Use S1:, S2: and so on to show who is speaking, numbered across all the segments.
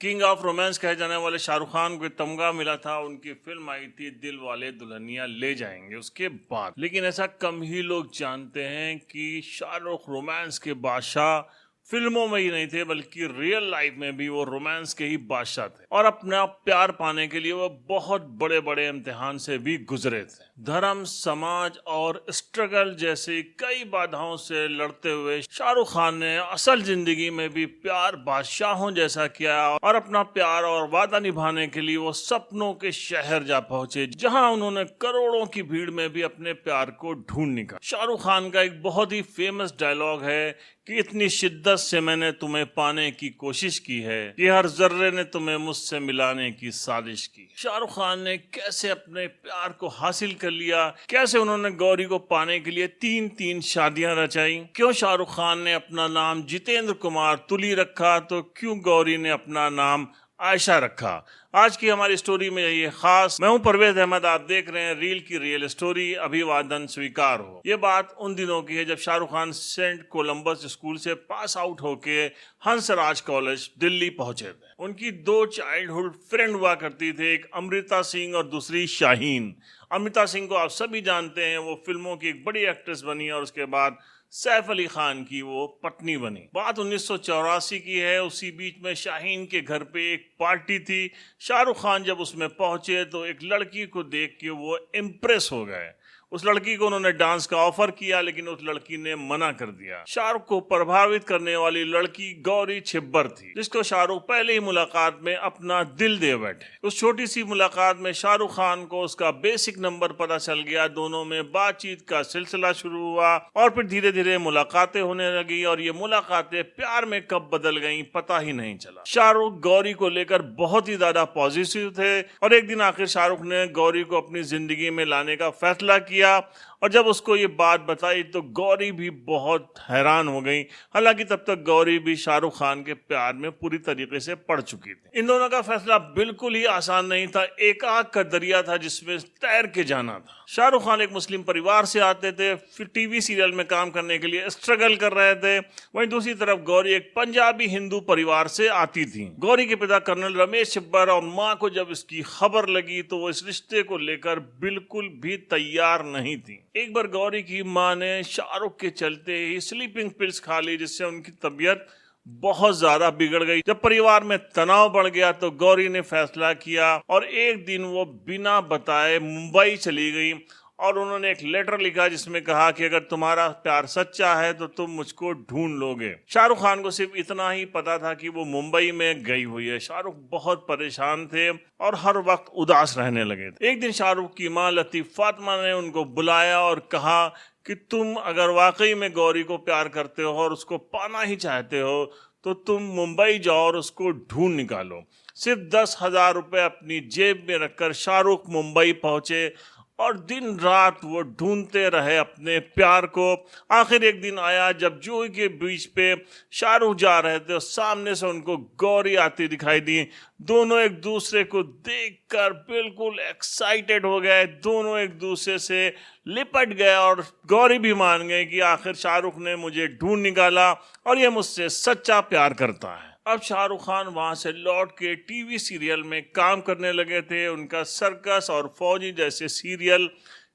S1: King of romance कहे जाने वाले शाहरुख खान को तमगा मिला था। उनकी फिल्म आई थी दिल वाले दुल्हनिया ले जाएंगे उसके बाद, लेकिन ऐसा कम ही लोग जानते हैं कि शाहरुख रोमांस के बादशाह फिल्मों में ही नहीं थे बल्कि रियल लाइफ में भी वो रोमांस के ही बादशाह थे। और अपना प्यार पाने के लिए वो बहुत बड़े बड़े इम्तिहान से भी गुजरे थे। धर्म, समाज और स्ट्रगल जैसी कई बाधाओं से लड़ते हुए शाहरुख खान ने असल जिंदगी में भी प्यार बादशाहों जैसा किया और अपना प्यार और वादा निभाने के लिए वो सपनों के शहर जा पहुंचे, जहां उन्होंने करोड़ों की भीड़ में भी अपने प्यार को ढूंढ निकाला। शाहरुख खान का एक बहुत ही फेमस डायलॉग है कि इतनी शिद्दत से मैंने तुम्हें पाने की कोशिश की है कि हर जर्रे ने तुम्हें मुझसे मिलाने की साजिश की। शाहरुख खान ने कैसे अपने प्यार को हासिल कर लिया, कैसे उन्होंने गौरी को पाने के लिए तीन तीन शादियां रचाई, क्यों शाहरुख खान ने अपना नाम जितेंद्र कुमार तुली रखा तो क्यों गौरी ने अपना नाम आयशा रखा। आज की हमारी स्टोरी में यही खास। मैं हूं परवेज अहमद, आप देख रहे हैं रील की रियल स्टोरी। अभिवादन स्वीकार हो। ये बात उन दिनों की है जब Shahrukh Khan saint Columba's school से पास आउट होके हंसराज कॉलेज दिल्ली पहुंचे थे। उनकी दो चाइल्डहुड फ्रेंड हुआ करती थी, एक अमृता सिंह और दूसरी शाहीन। अमृता सिंह को आप सभी जानते हैं, वो फिल्मों की एक बड़ी एक्ट्रेस बनी और उसके बाद सैफ अली खान की वो पत्नी बनी। बात 1984 की है। उसी बीच में शाहीन के घर पे एक पार्टी थी। शाहरुख खान जब उसमें पहुंचे तो एक लड़की को देख के वो इम्प्रेस हो गए। उस लड़की को उन्होंने डांस का ऑफर किया, लेकिन उस लड़की ने मना कर दिया। शाहरुख को प्रभावित करने वाली लड़की गौरी छिब्बर थी, जिसको शाहरुख पहले ही मुलाकात में अपना दिल दे बैठे। उस छोटी सी मुलाकात में शाहरुख खान को उसका बेसिक नंबर पता चल गया। दोनों में बातचीत का सिलसिला शुरू हुआ और फिर धीरे धीरे मुलाकातें होने लगी और ये मुलाकातें प्यार में कब बदल गई पता ही नहीं चला। शाहरुख गौरी को लेकर बहुत ही ज्यादा पॉजिटिव थे और एक दिन आखिर शाहरुख ने गौरी को अपनी जिंदगी में लाने का फैसला किया। और जब उसको ये बात बताई तो गौरी भी बहुत हैरान हो गई। हालांकि तब तक गौरी भी शाहरुख खान के प्यार में पूरी तरीके से पड़ चुकी थी। इन दोनों का फैसला बिल्कुल ही आसान नहीं था। एक आग का दरिया था जिसमें तैर के जाना था। शाहरुख खान एक मुस्लिम परिवार से आते थे, फिर टीवी सीरियल में काम करने के लिए स्ट्रगल कर रहे थे। वहीं दूसरी तरफ गौरी एक पंजाबी हिंदू परिवार से आती थी। गौरी के पिता कर्नल रमेश छिब्बर और माँ को जब इसकी खबर लगी तो वो इस रिश्ते को लेकर बिल्कुल भी तैयार नहीं थी। एक बार गौरी की माँ ने शाहरुख के चलते ही स्लीपिंग पिल्स खा ली, जिससे उनकी तबीयत बहुत ज्यादा बिगड़ गई। जब परिवार में तनाव बढ़ गया तो गौरी ने फैसला किया और एक दिन वो बिना बताए मुंबई चली गई और उन्होंने एक लेटर लिखा जिसमें कहा कि अगर तुम्हारा प्यार सच्चा है तो तुम मुझको ढूंढ लोगे। शाहरुख खान को सिर्फ इतना ही पता था कि वो मुंबई में गई हुई है। शाहरुख बहुत परेशान थे और हर वक्त उदास रहने लगे थे। एक दिन शाहरुख की माँ लतीफ फातिमा ने उनको बुलाया और कहा कि तुम अगर वाकई में गौरी को प्यार करते हो और उसको पाना ही चाहते हो तो तुम मुंबई जाओ और उसको ढूंढ निकालो। सिर्फ 10,000 रुपए अपनी जेब में रखकर शाहरुख मुंबई पहुंचे और दिन रात वो ढूंढते रहे अपने प्यार को। आखिर एक दिन आया जब जूही के बीच पे शाहरुख जा रहे थे और सामने से उनको गौरी आती दिखाई दी। दोनों एक दूसरे को देखकर बिल्कुल एक्साइटेड हो गए। दोनों एक दूसरे से लिपट गए और गौरी भी मान गई कि आखिर शाहरुख ने मुझे ढूंढ निकाला और ये मुझसे सच्चा प्यार करता है। अब शाहरुख खान वहां से लौट के टीवी सीरियल में काम करने लगे थे। उनका सर्कस और फौजी जैसे सीरियल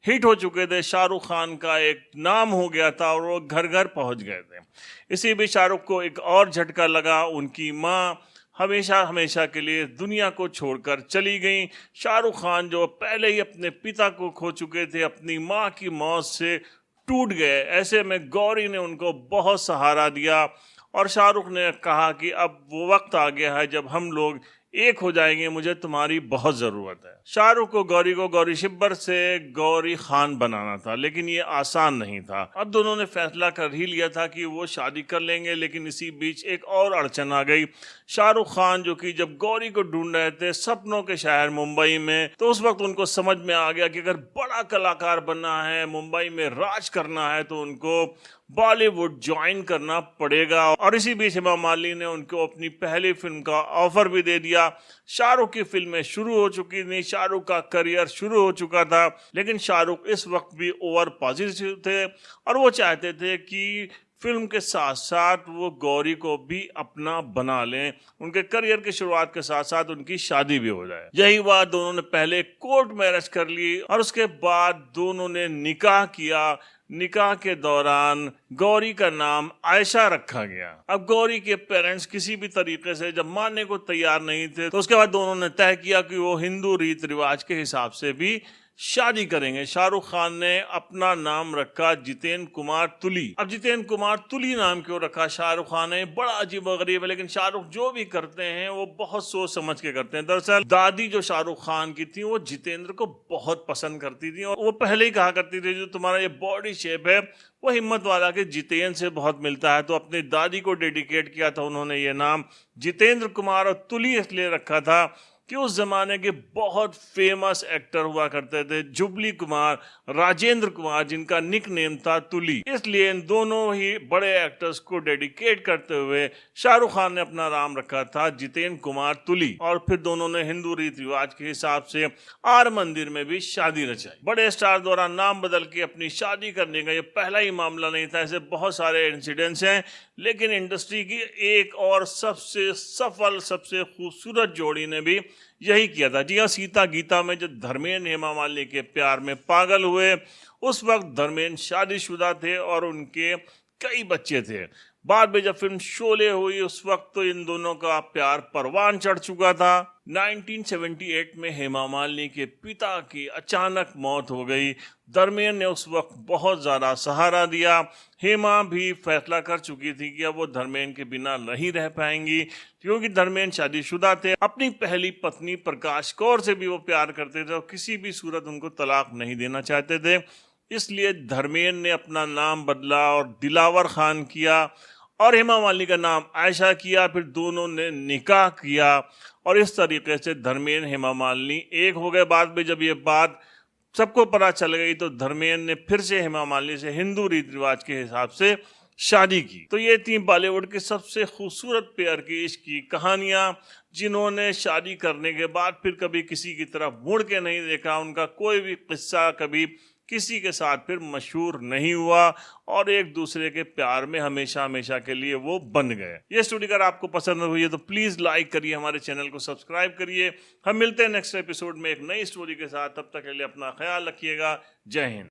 S1: हिट हो चुके थे। शाहरुख खान का एक नाम हो गया था और वो घर घर पहुंच गए थे। इसी बीच शाहरुख को एक और झटका लगा। उनकी माँ हमेशा हमेशा के लिए दुनिया को छोड़कर चली गई। शाहरुख खान जो पहले ही अपने पिता को खो चुके थे, अपनी माँ की मौत से टूट गए। ऐसे में गौरी ने उनको बहुत सहारा दिया और शाहरुख ने कहा कि अब वो वक्त आ गया है जब हम लोग एक हो जाएंगे, मुझे तुम्हारी बहुत जरूरत है। शाहरुख को गौरी छिब्बर से गौरी खान बनाना था, लेकिन ये आसान नहीं था। अब दोनों ने फैसला कर ही लिया था कि वो शादी कर लेंगे, लेकिन इसी बीच एक और अड़चन आ गई। शाहरुख खान जो कि जब गौरी को ढूंढ रहे थे सपनों के शहर मुंबई में, तो उस वक्त उनको समझ में आ गया कि अगर बड़ा कलाकार बनना है, मुंबई में राज करना है, तो उनको बॉलीवुड ज्वाइन करना पड़ेगा। और इसी बीच हेमा मालिनी ने उनको अपनी पहली फिल्म का ऑफर भी दे दिया। शाहरुख की फिल्में शुरू हो चुकी थी, शाहरुख का करियर शुरू हो चुका था, लेकिन शाहरुख इस वक्त भी ओवर पॉजिटिव थे और वो चाहते थे कि फिल्म के साथ साथ वो गौरी को भी अपना बना लें, उनके करियर की शुरुआत के साथ साथ उनकी शादी भी हो जाए। यही बात दोनों ने पहले कोर्ट मैरिज कर ली और उसके बाद दोनों ने निकाह किया। निकाह के दौरान गौरी का नाम आयशा रखा गया। अब गौरी के पेरेंट्स किसी भी तरीके से जब मानने को तैयार नहीं थे, तो उसके बाद दोनों ने तय किया कि वो हिंदू रीत रिवाज के हिसाब से भी शादी करेंगे। शाहरुख खान ने अपना नाम रखा जितेंद्र कुमार तुली। अब जितेंद्र कुमार तुली नाम क्यों रखा शाहरुख खान ने, बड़ा अजीब व गरीब है, लेकिन शाहरुख जो भी करते हैं वो बहुत सोच समझ के करते हैं। दरअसल दादी जो शाहरुख खान की थी वो जितेंद्र को बहुत पसंद करती थी और वो पहले ही कहा करती थी जो तुम्हारा ये बॉडी शेप है वो हिम्मत वाला के जितेंद्र से बहुत मिलता है। तो अपनी दादी को डेडिकेट किया था उन्होंने ये नाम जितेंद्र कुमार, और तुली इसलिए रखा था कि उस जमाने के बहुत फेमस एक्टर हुआ करते थे जुबली कुमार, राजेंद्र कुमार, जिनका निक नेम था तुली। इसलिए इन दोनों ही बड़े एक्टर्स को डेडिकेट करते हुए शाहरुख खान ने अपना नाम रखा था जितेंद्र कुमार तुली। और फिर दोनों ने हिंदू रीति रिवाज के हिसाब से आर मंदिर में भी शादी रचाई। बड़े स्टार द्वारा नाम बदल के अपनी शादी करने का ये पहला ही मामला नहीं था, ऐसे बहुत सारे इंसिडेंट्स हैं। लेकिन इंडस्ट्री की एक और सबसे सफल, सबसे खूबसूरत जोड़ी ने भी यही किया था। जी हाँ, सीता गीता में जब धर्मेंद्र हेमा मालिनी के प्यार में पागल हुए, उस वक्त धर्मेंद्र शादीशुदा थे और उनके कई बच्चे थे। बाद में जब फिल्म शोले हुई उस वक्त तो इन दोनों का प्यार परवान चढ़ चुका था। 1978 में हेमा मालिनी के पिता की अचानक मौत हो गई। धर्मेंद्र ने उस वक्त बहुत ज़्यादा सहारा दिया। हेमा भी फैसला कर चुकी थी कि अब वो धर्मेंद्र के बिना नहीं रह पाएंगी, क्योंकि धर्मेंद्र शादीशुदा थे। अपनी पहली पत्नी प्रकाश कौर से भी वो प्यार करते थे और किसी भी सूरत उनको तलाक नहीं देना चाहते थे। इसलिए धर्मेंद्र ने अपना नाम बदला और दिलावर खान किया और हेमा मालिनी का नाम आयशा किया। फिर दोनों ने निकाह किया और इस तरीके से धर्मेंद्र हेमा मालिनी एक हो गए। बाद में जब ये बात सबको पता चल गई तो धर्मेंद्र ने फिर से हेमा मालिनी से हिंदू रीति रिवाज के हिसाब से शादी की। तो ये थी बॉलीवुड के सबसे खूबसूरत पेयर की इश्क की कहानियां, जिन्होंने शादी करने के बाद फिर कभी किसी की तरफ मुड़ के नहीं देखा। उनका कोई भी किस्सा कभी किसी के साथ फिर मशहूर नहीं हुआ और एक दूसरे के प्यार में हमेशा हमेशा के लिए वो बन गए। ये स्टोरी अगर आपको पसंद हुई है तो प्लीज़ लाइक करिए, हमारे चैनल को सब्सक्राइब करिए। हम मिलते हैं नेक्स्ट एपिसोड में एक नई स्टोरी के साथ। तब तक के लिए अपना ख्याल रखिएगा। जय हिंद।